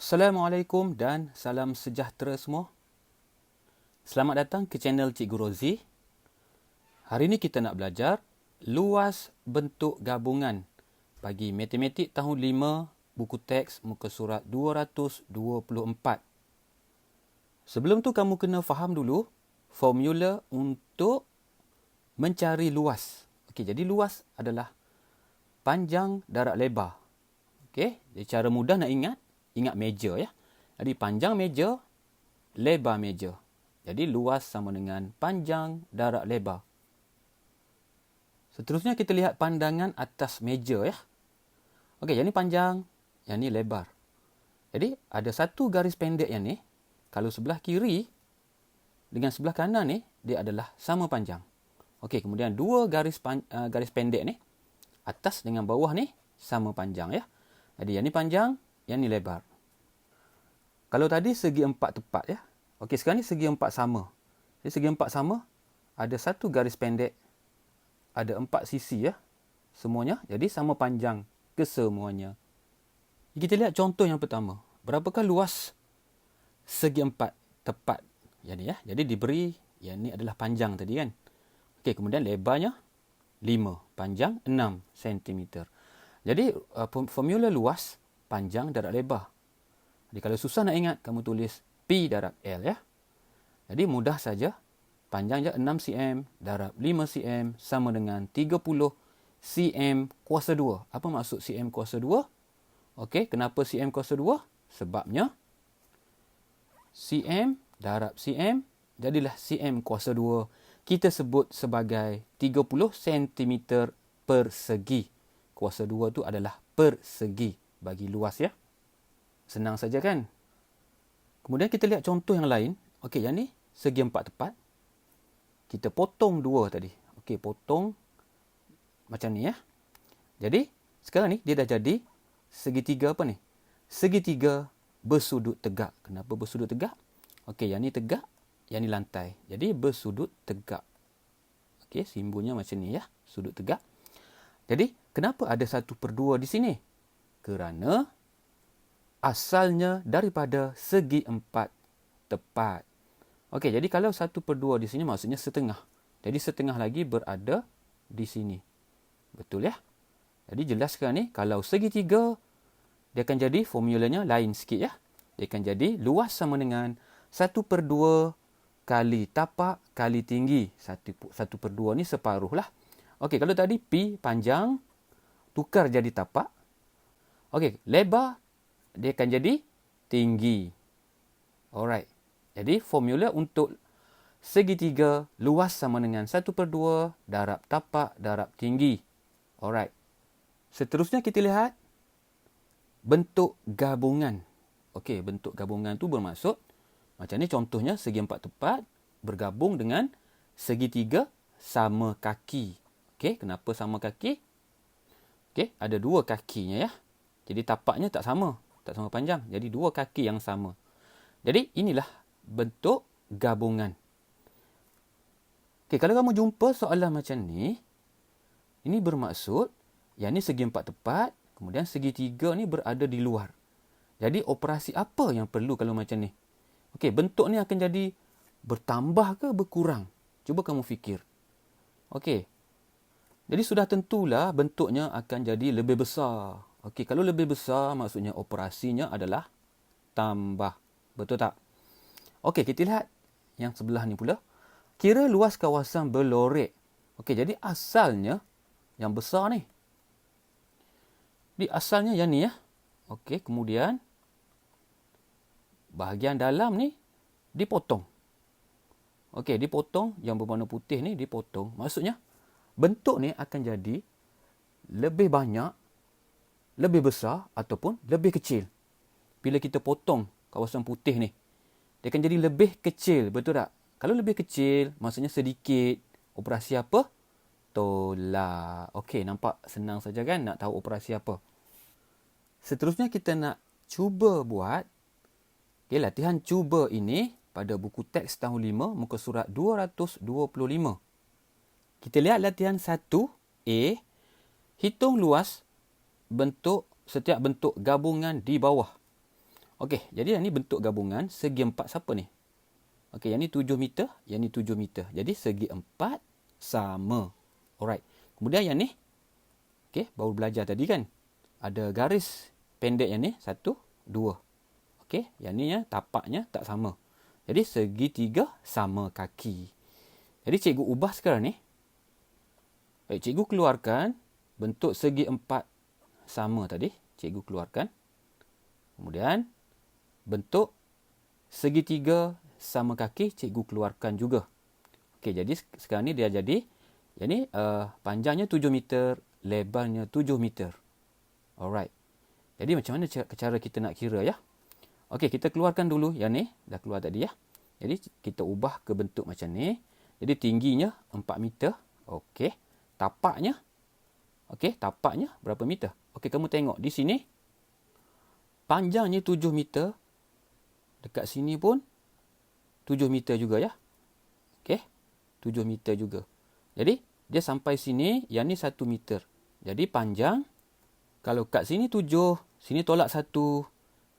Assalamualaikum dan salam sejahtera semua. Selamat datang ke channel Cikgu Rozi. Hari ini kita nak belajar luas bentuk gabungan bagi matematik tahun 5, buku teks muka surat 224. Sebelum tu kamu kena faham dulu formula untuk mencari luas. Okey, jadi luas adalah panjang darab lebar. Okey, jadi cara mudah nak ingat meja ya. Jadi panjang meja, lebar meja. Jadi luas sama dengan panjang darab lebar. Seterusnya kita lihat pandangan atas meja ya. Okey, yang ni panjang, yang ni lebar. Jadi ada satu garis pendek yang ni, kalau sebelah kiri dengan sebelah kanan ni dia adalah sama panjang. Okey, kemudian dua garis pendek ni, atas dengan bawah ni sama panjang ya. Jadi yang ni panjang, yang ni lebar. Kalau tadi segi empat tepat ya. Okey, sekarang ni segi empat sama. Jadi segi empat sama, ada satu garis pendek, ada empat sisi ya. Semuanya, jadi sama panjang kesemuanya. Kita lihat contoh yang pertama. Berapakah luas segi empat tepat? Yang ni ya. Jadi diberi, yang ni adalah panjang tadi kan. Okey, kemudian lebarnya 5, panjang 6 cm. Jadi formula luas, panjang darab lebar. Jadi kalau susah nak ingat, kamu tulis P darab L ya. Jadi mudah saja. Panjangnya 6 cm darab 5 cm sama dengan 30 cm kuasa 2. Apa maksud cm kuasa 2? Okey, kenapa cm kuasa 2? Sebabnya cm darab cm jadilah cm kuasa 2. Kita sebut sebagai 30 cm persegi. Kuasa 2 tu adalah persegi bagi luas ya. Senang saja kan? Kemudian kita lihat contoh yang lain. Okey, yang ni segi empat tepat. Kita potong 2 tadi. Okey, potong macam ni ya. Jadi, sekarang ni dia dah jadi segitiga apa ni? Segitiga bersudut tegak. Kenapa bersudut tegak? Okey, yang ni tegak, yang ni lantai. Jadi, bersudut tegak. Okey, simbolnya macam ni ya. Sudut tegak. Jadi, kenapa ada 1/2 di sini? Kerana asalnya daripada segi empat tepat. Okey, jadi kalau 1/2 di sini maksudnya setengah. Jadi setengah lagi berada di sini. Betul ya? Jadi jelaskan ni, kalau segitiga, dia akan jadi formulanya lain sikit ya. Dia akan jadi luas sama dengan 1/2 kali tapak kali tinggi. 1/2 ni separuh lah. Okey, kalau tadi P panjang, tukar jadi tapak. Okey, lebar, dia akan jadi tinggi. Alright. Jadi formula untuk segitiga luas sama dengan 1/2 darab tapak darab tinggi. Alright. Seterusnya kita lihat bentuk gabungan. Okey, bentuk gabungan tu bermaksud macam ni contohnya segi empat tepat bergabung dengan segitiga sama kaki. Okey, kenapa sama kaki? Okey, ada dua kakinya ya. Jadi tapaknya tak sama panjang. Jadi dua kaki yang sama. Jadi inilah bentuk gabungan. Okey, kalau kamu jumpa soalan macam ni, ini bermaksud yang ni segi empat tepat, kemudian segitiga ni berada di luar. Jadi operasi apa yang perlu kalau macam ni? Okey, bentuk ni akan jadi bertambah ke berkurang? Cuba kamu fikir. Okey. Jadi sudah tentulah bentuknya akan jadi lebih besar. Okey, kalau lebih besar maksudnya operasinya adalah tambah. Betul tak? Okey, kita lihat yang sebelah ni pula. Kira luas kawasan berlorek. Okey, jadi asalnya yang besar ni. Di asalnya yang ni ya. Okey, kemudian bahagian dalam ni dipotong. Okey, dipotong, yang berwarna putih ni dipotong. Maksudnya bentuk ni akan jadi lebih banyak, lebih besar ataupun lebih kecil. Bila kita potong kawasan putih ni, dia akan jadi lebih kecil, betul tak? Kalau lebih kecil, maksudnya sedikit. Operasi apa? Tolak. Okey, nampak senang saja kan nak tahu operasi apa. Seterusnya kita nak cuba buat. Okey, latihan cuba ini pada buku teks tahun 5, muka surat 225. Kita lihat latihan 1A. Hitung luas setiap bentuk gabungan di bawah. Okey, jadi yang ni bentuk gabungan segi 4 siapa ni? Okey, yang ni 7 meter, yang ni 7 meter. Jadi segi 4 sama. Alright. Kemudian yang ni, okey, baru belajar tadi kan. Ada garis pendek yang ni, 1, 2. Okey, yang ni ya, tapaknya tak sama. Jadi segi 3 sama kaki. Jadi cikgu ubah sekarang ni. Baik, cikgu keluarkan bentuk segi 4 sama tadi. Cikgu keluarkan. Kemudian bentuk segi 3 sama kaki cikgu keluarkan juga. Okey, jadi sekarang ni dia jadi yang ni panjangnya 7 meter, lebarnya 7 meter. Alright. Jadi macam mana cara kita nak kira ya? Okey, kita keluarkan dulu yang ni. Dah keluar tadi ya. Jadi kita ubah ke bentuk macam ni. Jadi tingginya 4 meter. Okey. Tapaknya. Okey, tapaknya berapa meter? Okey, kamu tengok di sini. Panjangnya 7 meter. Dekat sini pun 7 meter juga ya. Okey. 7 meter juga. Jadi dia sampai sini. Yang ni 1 meter. Jadi panjang. Kalau kat sini 7. Sini tolak 1.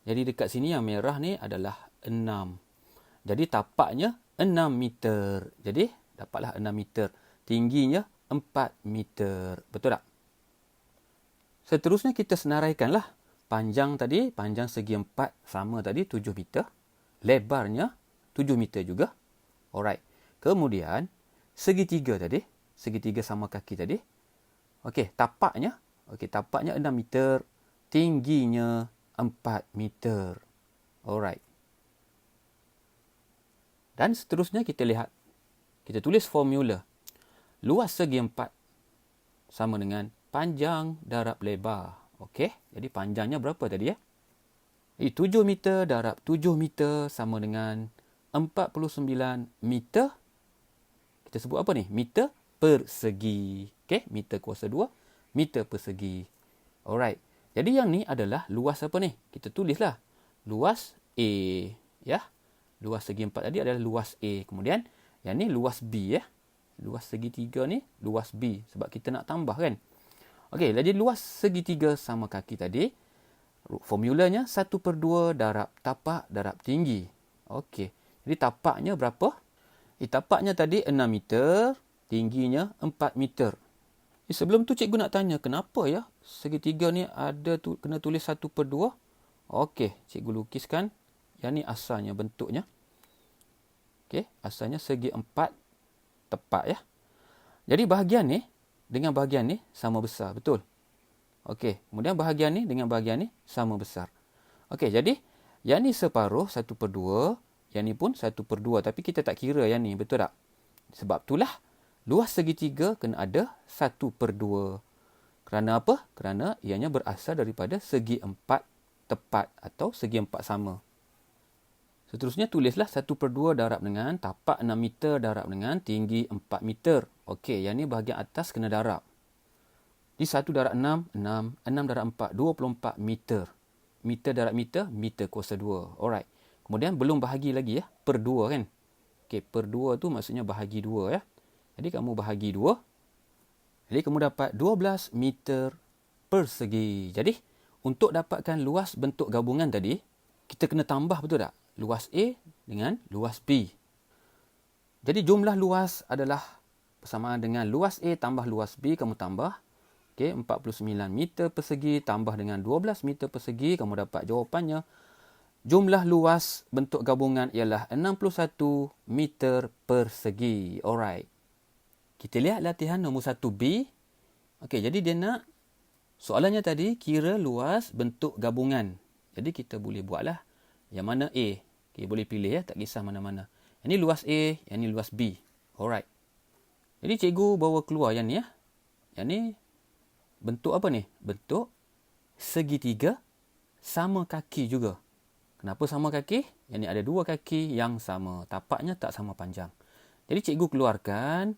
Jadi dekat sini yang merah ni adalah 6. Jadi tapaknya 6 meter. Jadi dapatlah 6 meter. Tingginya 4 meter. Betul tak? Seterusnya kita senaraikanlah. Panjang tadi, panjang segi 4 sama tadi 7 meter. Lebarnya 7 meter juga. Alright. Kemudian segi 3 tadi. Segi 3 sama kaki tadi. Okey, tapaknya. Okey, tapaknya 6 meter. Tingginya 4 meter. Alright. Dan seterusnya kita lihat. Kita tulis formula. Luas segi 4 sama dengan panjang darab lebar. Okey, jadi panjangnya berapa tadi ya? 7 meter darab 7 meter sama dengan 49 meter. Kita sebut apa ni? Meter persegi. Okey, meter kuasa 2, meter persegi. Alright. Jadi yang ni adalah luas apa ni? Kita tulislah. Luas A. Ya. Luas segi 4 tadi adalah luas A. Kemudian yang ni luas B ya. Luas segi 3 ni luas B. Sebab kita nak tambah kan. Okey, jadi luas segi 3 sama kaki tadi. Formulanya 1/2 darab tapak darab tinggi. Okey. Jadi tapaknya berapa? Tapaknya tadi 6 meter. Tingginya 4 meter. Sebelum tu cikgu nak tanya, kenapa ya segi 3 ni ada kena tulis 1/2? Okey, cikgu lukiskan. Yang ni asalnya bentuknya. Okey, asalnya segi 4 tepat ya. Jadi bahagian ni dengan bahagian ni sama besar, betul? Okey, kemudian bahagian ni dengan bahagian ni sama besar. Okey, jadi yang ni separuh 1/2, yang ni pun 1/2, tapi kita tak kira yang ni, betul tak? Sebab itulah luas segi 3 kena ada 1/2. Kerana apa? Kerana ianya berasal daripada segi 4 tepat atau segi 4 sama. Seterusnya tulislah 1/2 darab dengan tapak 6 meter darab dengan tinggi 4 meter. Okey, yang ni bahagian atas kena darab. Di 1 darab 6, 6. 6 darab 4, 24 meter. Meter darab meter, meter kuasa 2. Alright. Kemudian belum bahagi lagi ya. Per 2 kan. Okey, per 2 tu maksudnya bahagi 2 ya. Jadi kamu bahagi 2. Jadi kamu dapat 12 meter persegi. Jadi untuk dapatkan luas bentuk gabungan tadi, kita kena tambah, betul tak? Luas A dengan luas B. Jadi jumlah luas adalah bersamaan dengan luas A tambah luas B, kamu tambah. Okey, 49 meter persegi tambah dengan 12 meter persegi, kamu dapat jawapannya. Jumlah luas bentuk gabungan ialah 61 meter persegi. Alright. Kita lihat latihan nombor 1B. Okey, jadi dia nak soalannya tadi kira luas bentuk gabungan. Jadi kita boleh buatlah yang mana A. Okay, boleh pilih ya, tak kisah mana-mana. Yang ni luas A, yang ni luas B. Alright. Jadi cikgu bawa keluar yang ni ya. Yang ni bentuk apa ni? Bentuk segitiga sama kaki juga. Kenapa sama kaki? Yang ni ada dua kaki yang sama. Tapaknya tak sama panjang. Jadi cikgu keluarkan.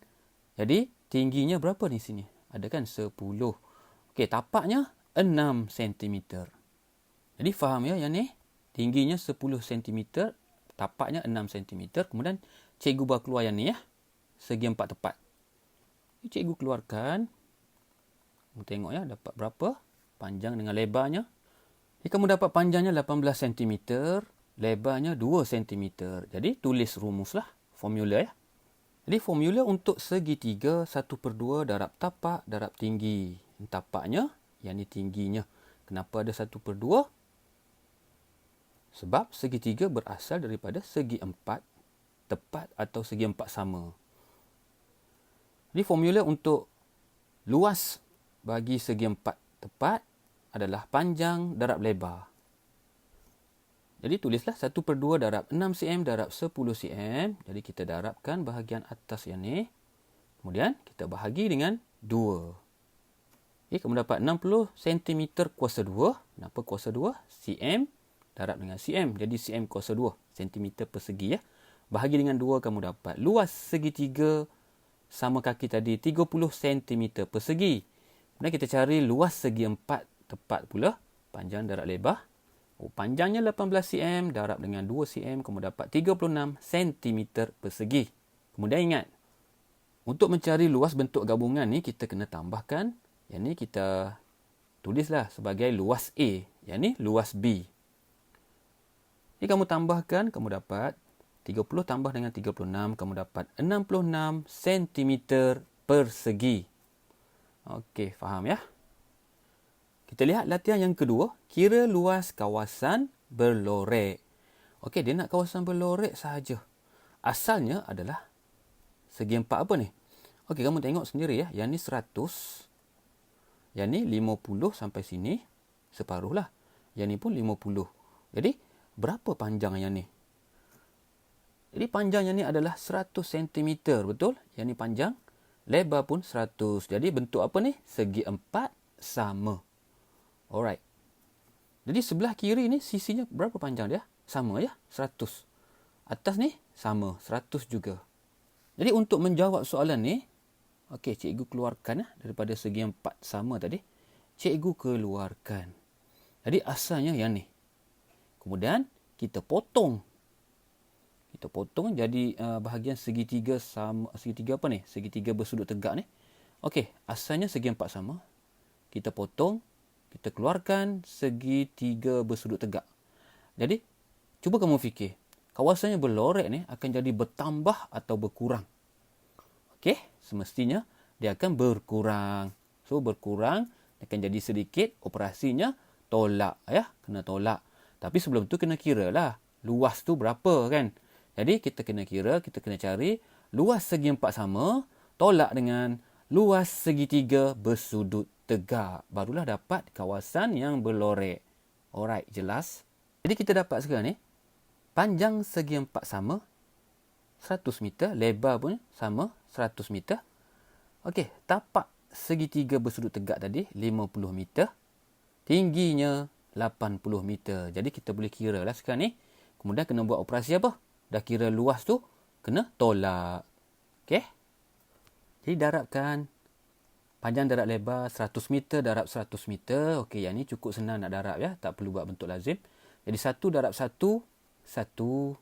Jadi tingginya berapa ni sini? Ada kan 10. Okey, tapaknya 6 cm. Jadi faham ya yang ni? Tingginya 10 cm. Tapaknya 6 cm. Kemudian cikgu bawa keluar yang ni ya. Segi 4 tepat. Cikgu keluarkan. Tengok ya dapat berapa. Panjang dengan lebarnya. Jadi kamu dapat panjangnya 18 cm, lebarnya 2 cm. Jadi tulis rumuslah, formula ya. Jadi formula untuk segitiga 1/2 darab tapak darab tinggi. Tapaknya, yang ni tingginya. Kenapa ada 1/2? Sebab segitiga berasal daripada segi empat tepat atau segi empat sama. Jadi formula untuk luas bagi segi empat tepat adalah panjang darab lebar. Jadi tulislah 1/2 darab 6 cm darab 10 cm. Jadi kita darabkan bahagian atas yang ni. Kemudian kita bahagi dengan 2. Okay, kamu dapat 60 cm kuasa 2. Kenapa kuasa 2? cm darab dengan cm. Jadi cm kuasa 2. cm persegi ya. Bahagi dengan 2 kamu dapat luas segitiga sama kaki tadi 30 cm persegi. Kemudian kita cari luas segi 4 tepat pula. Panjang darab lebar. Panjangnya 18 cm darab dengan 2 cm. Kamu dapat 36 cm persegi. Kemudian ingat, untuk mencari luas bentuk gabungan ni, kita kena tambahkan. Yang ni kita tulislah sebagai luas A. Yang ni luas B. Jadi kamu tambahkan, kamu dapat 30 tambah dengan 36. Kamu dapat 66 cm persegi. Okey, faham ya? Kita lihat latihan yang kedua. Kira luas kawasan berlorek. Okey, dia nak kawasan berlorek sahaja. Asalnya adalah segi empat apa ni? Okey, kamu tengok sendiri ya. Yang ni 100. Yang ni 50 sampai sini. Separuh lah. Yang ni pun 50. Jadi, berapa panjang yang ni? Jadi, panjang yang ni adalah 100 cm. Betul? Yang ni panjang. Lebar pun 100. Jadi, bentuk apa ni? Segi empat sama. Alright. Jadi sebelah kiri ni sisinya berapa panjang dia? Sama ya, 100. Atas ni sama, 100 juga. Jadi untuk menjawab soalan ni, okey, cikgu keluarkan daripada segi empat sama tadi. Cikgu keluarkan. Jadi asalnya yang ni. Kemudian kita potong. Kita potong jadi bahagian segitiga sama, segitiga apa ni? Segitiga bersudut tegak ni. Okey, asalnya segi empat sama. Kita potong. Kita keluarkan segitiga bersudut tegak. Jadi, cuba kamu fikir. Kawasannya berlorek ni akan jadi bertambah atau berkurang. Okey, semestinya dia akan berkurang. So, berkurang akan jadi sedikit. Operasinya tolak. Ya, kena tolak. Tapi sebelum tu kena kira lah. Luas tu berapa kan? Jadi, kita kena kira, kita kena cari luas segi empat sama. Tolak dengan luas segitiga bersudut tegak. Barulah dapat kawasan yang berlorek. Alright, jelas. Jadi kita dapat sekarang ni. Panjang segi empat sama. 100 meter. Lebar pun sama. 100 meter. Okey, tapak segitiga bersudut tegak tadi. 50 meter. Tingginya 80 meter. Jadi kita boleh kira lah sekarang ni. Kemudian kena buat operasi apa? Dah kira luas tu. Kena tolak. Okey. Jadi darabkan. Panjang darab lebar 100 meter darab 100 meter. Okey, yang ni cukup senang nak darab ya. Tak perlu buat bentuk lazim. Jadi 1 darab 1, 1.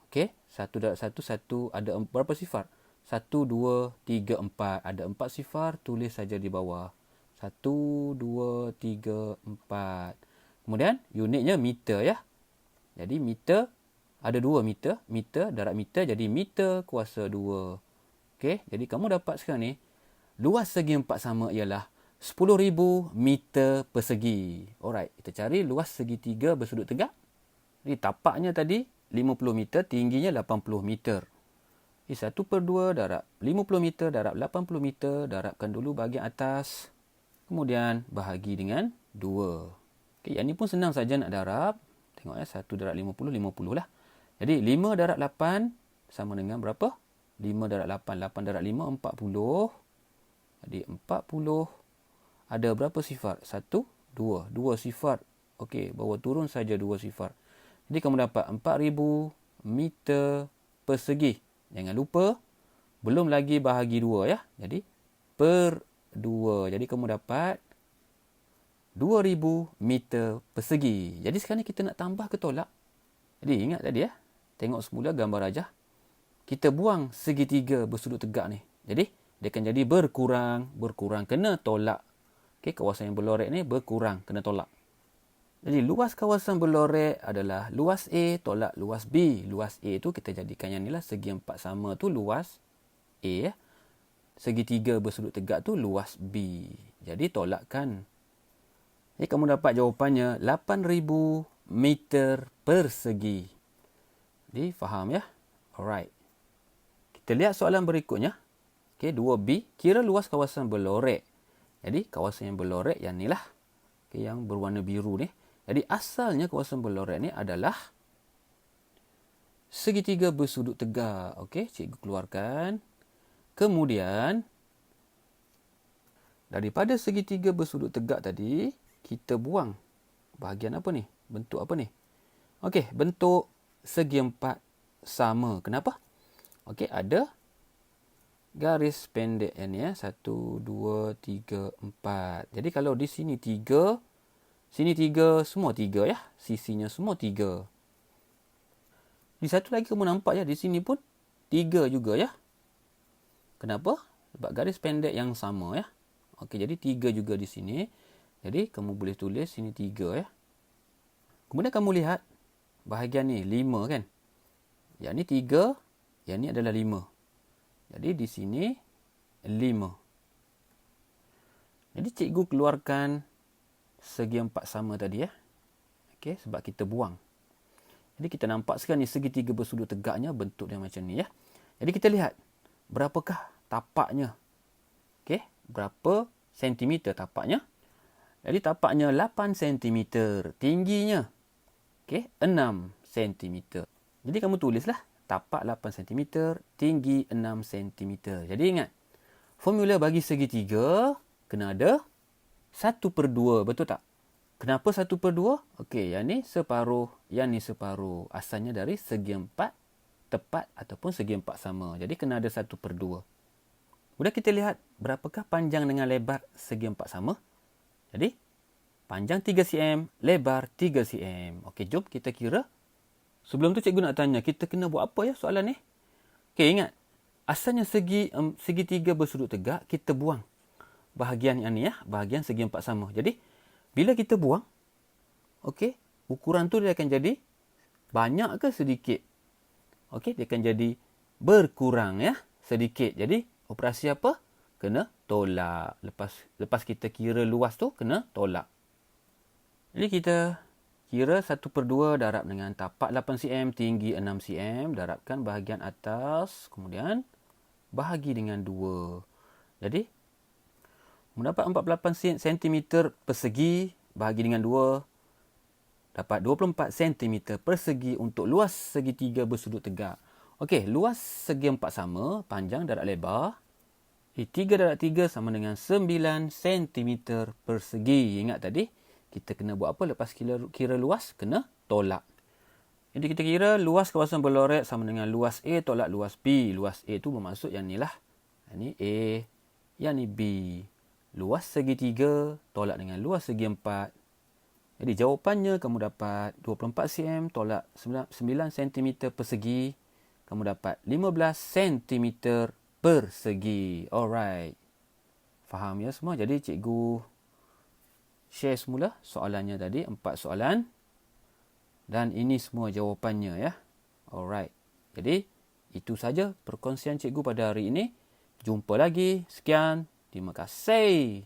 Okey, 1 darab 1, 1. Ada berapa sifar? 1, 2, 3, 4. Ada 4 sifar. Tulis saja di bawah. 1, 2, 3, 4. Kemudian unitnya meter ya. Jadi meter. Ada 2 meter. Meter darab meter. Jadi meter kuasa 2. Okey, jadi kamu dapat sekarang ni. Luas segi empat sama ialah 10,000 meter persegi. Alright, kita cari luas segitiga bersudut tegak. Jadi tapaknya tadi 50 meter, tingginya 80 meter. Jadi 1/2 darab 50 meter darab 80 meter. Darabkan dulu bahagian atas. Kemudian bahagi dengan 2. Okay, yang ni pun senang saja nak darab. Tengok ya, 1 darab 50, 50 lah. Jadi 5 darab 8 sama dengan berapa? 5 darab 8. 8 darab 5, 40. Jadi 40. Ada berapa sifar? 1, 2. 2 sifar. Okey, bawa turun saja 2 sifar. Jadi kamu dapat 4,000 meter persegi. Jangan lupa, belum lagi bahagi 2 ya. Jadi per 2. Jadi kamu dapat 2,000 meter persegi. Jadi sekarang ni kita nak tambah ke tolak? Jadi ingat tadi ya. Tengok semula gambar rajah. Kita buang segitiga bersudut tegak ni. Jadi dia akan jadi berkurang. Berkurang. Kena tolak. Okey, kawasan yang berlorek ni berkurang. Kena tolak. Jadi luas kawasan berlorek adalah luas A tolak luas B. Luas A tu kita jadikan yang ni lah, segi empat sama tu luas A. Segitiga bersudut tegak tu luas B. Jadi tolakkan. Jadi kamu dapat jawapannya 8,000 meter persegi. Jadi faham ya? Alright. Kita lihat soalan berikutnya. Okey, 2B. Kira luas kawasan berlorek. Jadi kawasan yang berlorek yang ni lah. Okey, yang berwarna biru ni. Jadi asalnya kawasan berlorek ni adalah segitiga bersudut tegak. Okey, cikgu keluarkan. Kemudian daripada segitiga bersudut tegak tadi, kita buang bahagian apa ni? Bentuk apa ni? Okey, bentuk segi empat sama. Kenapa? Okey, ada garis pendek yang ni ya. 1, 2, 3, 4. Jadi kalau di sini 3, sini 3, semua 3 ya. Sisinya semua 3. Di satu lagi kamu nampak ya, di sini pun 3 juga ya. Kenapa? Sebab garis pendek yang sama ya. Okey, jadi 3 juga di sini. Jadi kamu boleh tulis sini 3 ya. Kemudian kamu lihat bahagian ni 5 kan. Yang ni 3, yang ni adalah 5. Jadi di sini 5. Jadi cikgu keluarkan segi empat sama tadi ya. Okey, sebab kita buang. Jadi kita nampak sekarang ni segitiga bersudut tegaknya bentuk dia macam ni ya. Jadi kita lihat berapakah tapaknya. Okey, berapa sentimeter tapaknya? Jadi tapaknya 8 cm, tingginya okey 6 cm. Jadi kamu tulislah tapak 8 cm, tinggi 6 cm. Jadi ingat, formula bagi segitiga kena ada 1/2, betul tak? Kenapa 1/2? Okey, yang ni separuh, yang ni separuh. Asalnya dari segi empat tepat ataupun segi empat sama. Jadi kena ada 1/2. Kemudian kita lihat berapakah panjang dengan lebar segi empat sama. Jadi panjang 3 cm, lebar 3 cm. Okey, jom kita kira. Sebelum tu cikgu nak tanya, kita kena buat apa ya soalan ni? Okey, ingat. Asalnya segitiga bersudut tegak, kita buang bahagian yang ni ya, bahagian segi empat sama. Jadi bila kita buang, okey, ukuran tu dia akan jadi banyak ke sedikit? Okey, dia akan jadi berkurang ya, sedikit. Jadi operasi apa? Kena tolak. Lepas kita kira luas tu, kena tolak. Jadi kita kira 1/2 darab dengan tapak 8 cm, tinggi 6 cm. Darabkan bahagian atas, kemudian bahagi dengan 2. Jadi mendapat 48 cm persegi, bahagi dengan 2. Dapat 24 cm persegi untuk luas segitiga bersudut tegak. Okey, luas segi empat sama, panjang darab lebar. 3 darab 3 sama dengan 9 cm persegi. Ingat tadi, kita kena buat apa lepas kira luas? Kena tolak. Jadi kita kira luas kawasan berlorek sama dengan luas A tolak luas B. Luas A tu bermaksud yang ni lah. Yang ni A, yang ni B. Luas segitiga tolak dengan luas segi empat. Jadi jawapannya kamu dapat 24 cm tolak 9 cm persegi. Kamu dapat 15 cm persegi. Alright. Faham ya semua? Jadi cikgu share semula soalannya tadi. 4 soalan. Dan ini semua jawapannya ya. Alright. Jadi itu saja perkongsian cikgu pada hari ini. Jumpa lagi. Sekian. Terima kasih.